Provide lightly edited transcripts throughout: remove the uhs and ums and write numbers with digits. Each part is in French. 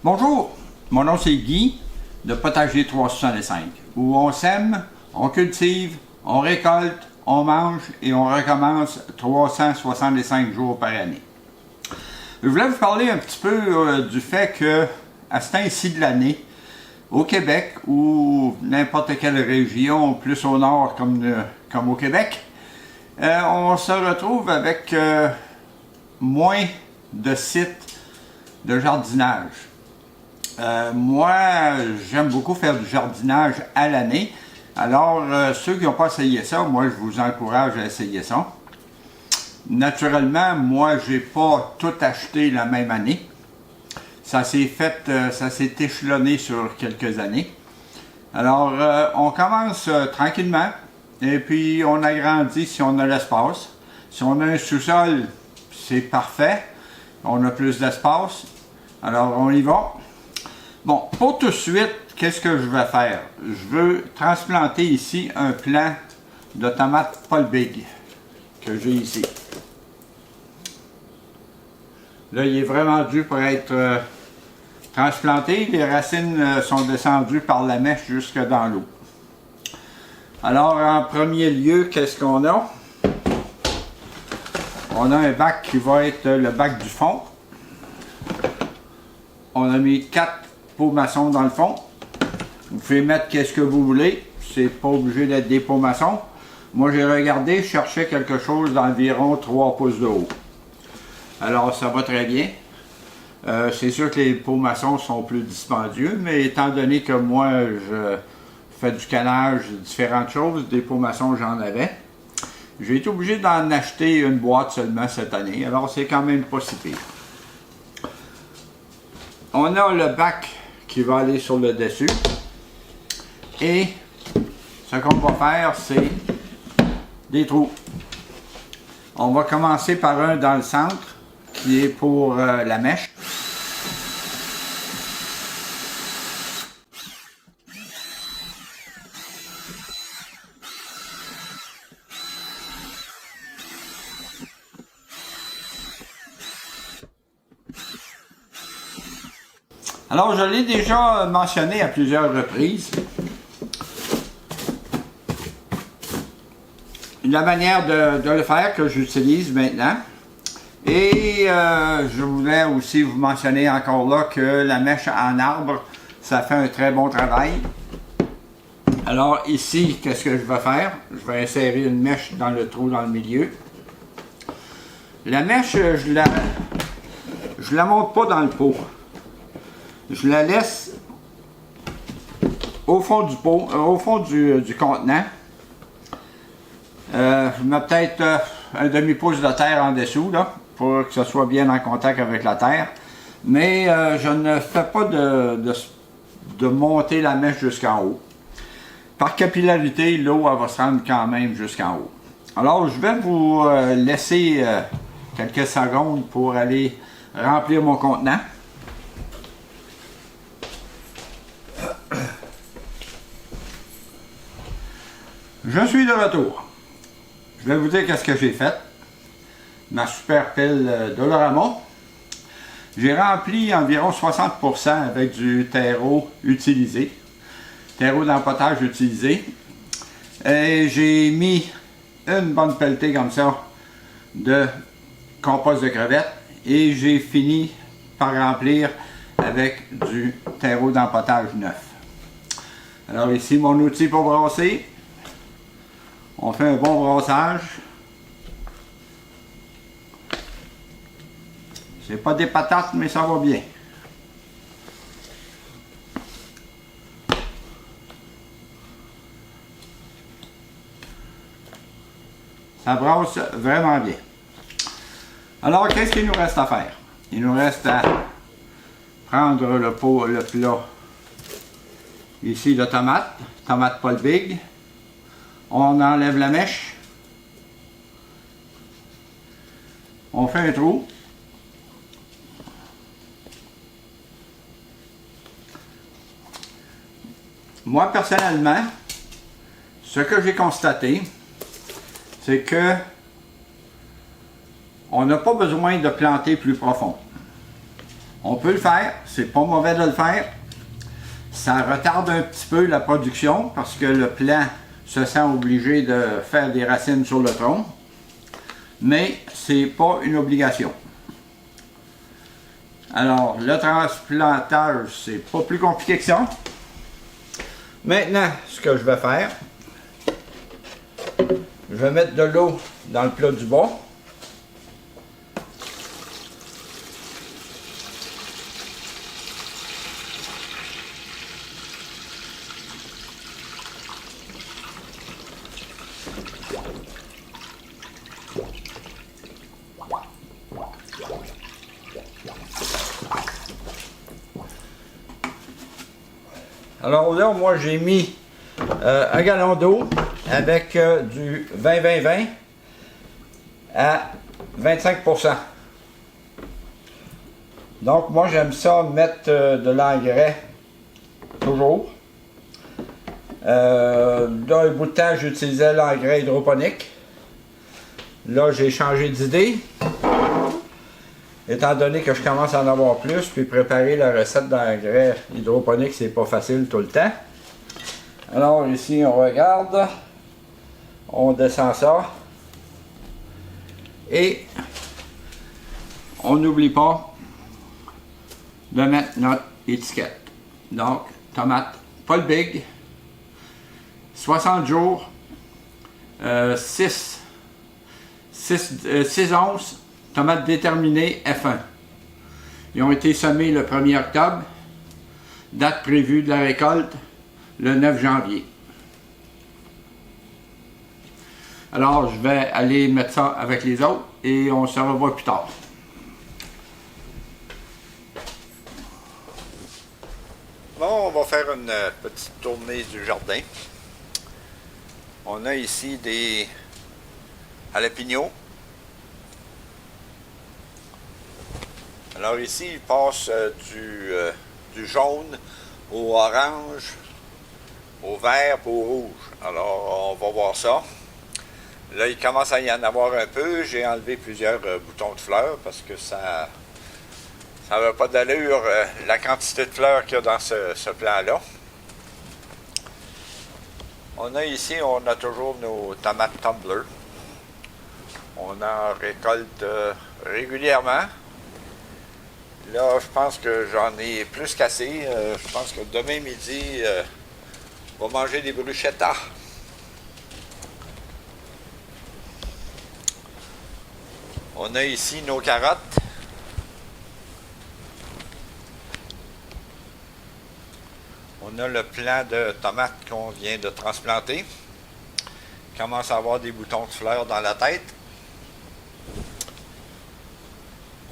Bonjour, mon nom c'est Guy de Potager 365, où on sème, on cultive, on récolte, on mange et on recommence 365 jours par année. Je voulais vous parler un petit peu du fait que à ce temps-ci de l'année, au Québec ou n'importe quelle région plus au nord comme au Québec, on se retrouve avec moins de sites de jardinage. Moi, j'aime beaucoup faire du jardinage à l'année. Alors, ceux qui n'ont pas essayé ça, moi, je vous encourage à essayer ça. Naturellement, moi, je n'ai pas tout acheté la même année. Ça s'est échelonné sur quelques années. Alors, on commence tranquillement et puis on agrandit si on a l'espace. Si on a un sous-sol, c'est parfait. On a plus d'espace. Alors, on y va. Bon, pour tout de suite, qu'est-ce que je vais faire? Je veux transplanter ici un plant de tomates Paul Big que j'ai ici. Là, il est vraiment dû pour être transplanté. Les racines sont descendues par la mèche jusque dans l'eau. Alors, en premier lieu, qu'est-ce qu'on a? On a un bac qui va être le bac du fond. On a mis 4 pots maçons dans le fond. Vous pouvez mettre qu'est-ce que vous voulez. C'est pas obligé d'être des pots maçons. Moi, j'ai regardé, je cherchais quelque chose d'environ 3 pouces de haut. Alors, ça va très bien. C'est sûr que les pots maçons sont plus dispendieux, mais étant donné que moi, je fais du canage, différentes choses, des pots maçons, j'en avais. J'ai été obligé d'en acheter une boîte seulement cette année, alors c'est quand même pas si pire. On a le bac qui va aller sur le dessus. Et ce qu'on va faire, c'est des trous. On va commencer par un dans le centre, qui est pour la mèche. Alors, je l'ai déjà mentionné à plusieurs reprises. La manière de le faire que j'utilise maintenant. Et je voulais aussi vous mentionner encore là que la mèche en arbre, ça fait un très bon travail. Alors ici, qu'est-ce que je vais faire? Je vais insérer une mèche dans le trou dans le milieu. La mèche, je la monte pas dans le pot. Je la laisse au fond du pot, au fond du contenant. Je mets peut-être un demi-pouce de terre en dessous, là, pour que ce soit bien en contact avec la terre. Mais je ne fais pas de monter la mèche jusqu'en haut. Par capillarité, l'eau va se rendre quand même jusqu'en haut. Alors, je vais vous laisser quelques secondes pour aller remplir mon contenant. Je suis de retour. Je vais vous dire qu'est-ce que j'ai fait. Ma super pelle Dolorama. J'ai rempli environ 60% avec du terreau utilisé. Terreau d'empotage utilisé. Et j'ai mis une bonne pelletée comme ça de compost de crevettes. Et j'ai fini par remplir avec du terreau d'empotage neuf. Alors ici mon outil pour brasser. On fait un bon brassage. C'est pas des patates, mais ça va bien. Ça brasse vraiment bien. Alors, qu'est-ce qu'il nous reste à faire? Il nous reste à prendre le plat. Ici, de tomate Paul Big. On enlève la mèche. On fait un trou. Moi, personnellement, ce que j'ai constaté, c'est que on n'a pas besoin de planter plus profond. On peut le faire, c'est pas mauvais de le faire. Ça retarde un petit peu la production parce que le plant se sent obligé de faire des racines sur le tronc. Mais c'est pas une obligation. Alors, le transplantage, c'est pas plus compliqué que ça. Maintenant, ce que je vais faire, je vais mettre de l'eau dans le plat du bois. Alors là, moi j'ai mis un gallon d'eau avec du 20-20-20 à 25%. Donc moi j'aime ça mettre de l'engrais toujours. D'un bout de temps j'utilisais l'engrais hydroponique. Là j'ai changé d'idée. Étant donné que je commence à en avoir plus, puis préparer la recette d'engrais hydroponique, c'est pas facile tout le temps. Alors ici, on regarde, on descend ça, et on n'oublie pas de mettre notre étiquette. Donc, tomate Paul Big, 60 jours, 6 onces, tomates déterminées F1. Ils ont été semés le 1er octobre. Date prévue de la récolte, le 9 janvier. Alors, je vais aller mettre ça avec les autres et on se revoit plus tard. Bon, on va faire une petite tournée du jardin. On a ici des jalapenos. Alors ici, il passe du jaune au orange, au vert et au rouge. Alors, on va voir ça. Là, il commence à y en avoir un peu. J'ai enlevé plusieurs boutons de fleurs parce que ça n'avait pas d'allure, la quantité de fleurs qu'il y a dans ce plan-là. On a ici, on a toujours nos tomates tumbler. On en récolte régulièrement. Là, je pense que j'en ai plus qu'assez. Je pense que demain midi, on va manger des bruschettas. On a ici nos carottes. On a le plant de tomates qu'on vient de transplanter. Il commence à avoir des boutons de fleurs dans la tête.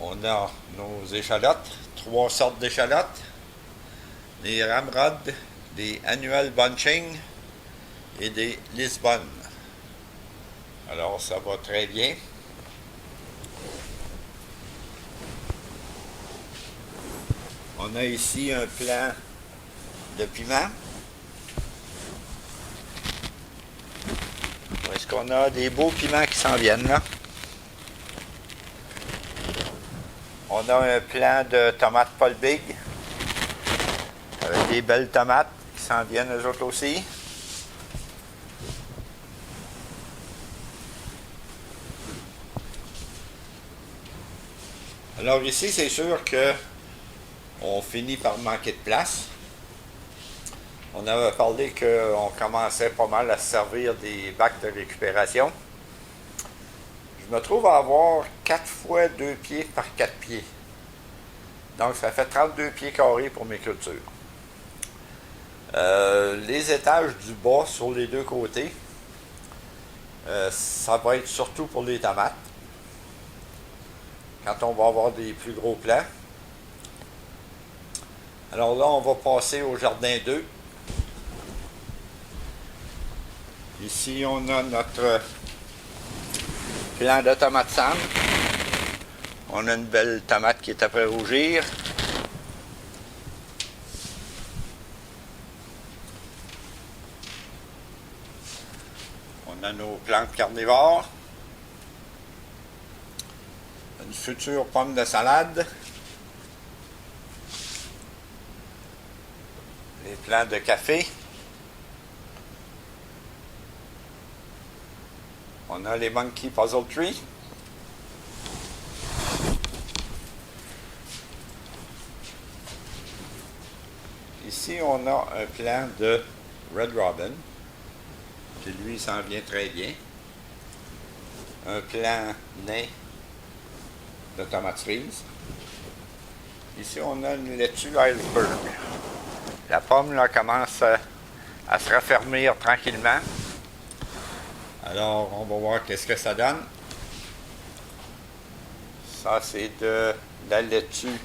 On a nos échalotes, 3 sortes d'échalotes, des ramrods, des annual bunching et des Lisbonne. Alors ça va très bien. On a ici un plant de piment. Est-ce qu'on a des beaux piments qui s'en viennent là? On a un plant de tomates Paul Big avec des belles tomates qui s'en viennent eux autres aussi. Alors ici, c'est sûr que on finit par manquer de place. On avait parlé qu'on commençait pas mal à se servir des bacs de récupération. Je me trouve à avoir 4 fois 2 pieds par 4 pieds. Donc, ça fait 32 pieds carrés pour mes cultures. Les étages du bas sur les deux côtés, ça va être surtout pour les tomates. Quand on va avoir des plus gros plants. Alors là, on va passer au jardin 2. Ici, on a notre plant de tomates cendres. On a une belle tomate qui est après rougir. On a nos plantes carnivores. Une future pomme de salade. les plants de café. On a les Monkey Puzzle Tree. Ici, on a un plant de Red Robin, qui lui s'en vient très bien. Un plant nain de tomates cerises. Ici, on a une laitue iceberg. La pomme là, commence à se raffermir tranquillement. Alors, on va voir qu'est-ce que ça donne. Ça, c'est de la laitue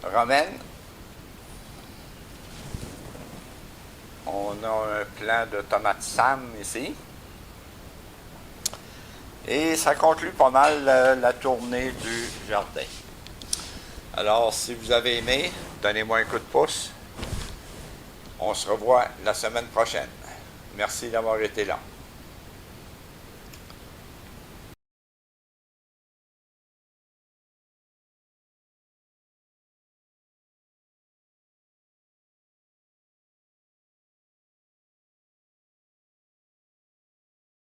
romaine. On a un plant de tomates Sam ici. Et ça conclut pas mal la tournée du jardin. Alors, si vous avez aimé, donnez-moi un coup de pouce. On se revoit la semaine prochaine. Merci d'avoir été là.